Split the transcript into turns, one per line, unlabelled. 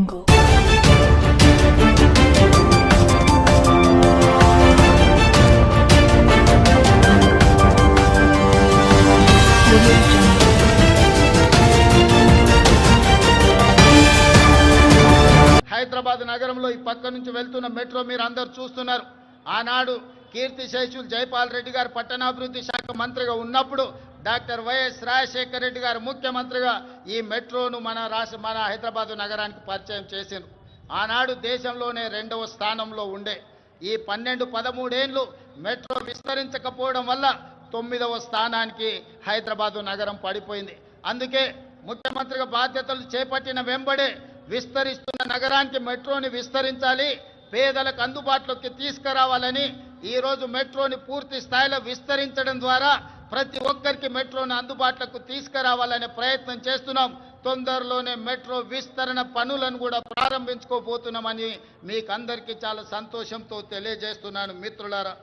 Jungle. Audio Jungle.
Hyderabad నగరంలో ఈ పక్క నుంచి వెళ్తున్న మెట్రో మీరు అందరూ చూస్తున్నారు. ఆనాడు కీర్తిశేషులు జైపాల్ రెడ్డి గారు పట్టణాభివృద్ధి శాఖ మంత్రిగా ఉన్నప్పుడు డాక్టర్ వైఎస్ రాజశేఖర రెడ్డి గారు ముఖ్యమంత్రిగా ఈ మెట్రోను మన హైదరాబాద్ నగరానికి పరిచయం చేసిండ్రు. ఆనాడు దేశంలోనే 2వ స్థానంలో ఉండే ఈ 12-13 ఏళ్ళు మెట్రో విస్తరించకపోవడం వల్ల 9వ స్థానానికి హైదరాబాదు నగరం పడిపోయింది. అందుకే ముఖ్యమంత్రిగా బాధ్యతలు చేపట్టిన వెంబడే విస్తరిస్తున్న నగరానికి మెట్రోని విస్తరించాలి, పేదలకు అందుబాటులోకి తీసుకురావాలని ఈరోజు మెట్రోని పూర్తి స్థాయిలో విస్తరించడం ద్వారా ప్రతి ఒక్కరికి మెట్రోని అందుబాటులోకి తీసుకురావాలనే ప్రయత్నం చేస్తున్నాం. తొందరలోనే మెట్రో విస్తరణ పనులను కూడా ప్రారంభించుకోబోతున్నామని మీకు అందరికీ చాలా సంతోషంతో తెలియజేస్తున్నాను మిత్రులారా.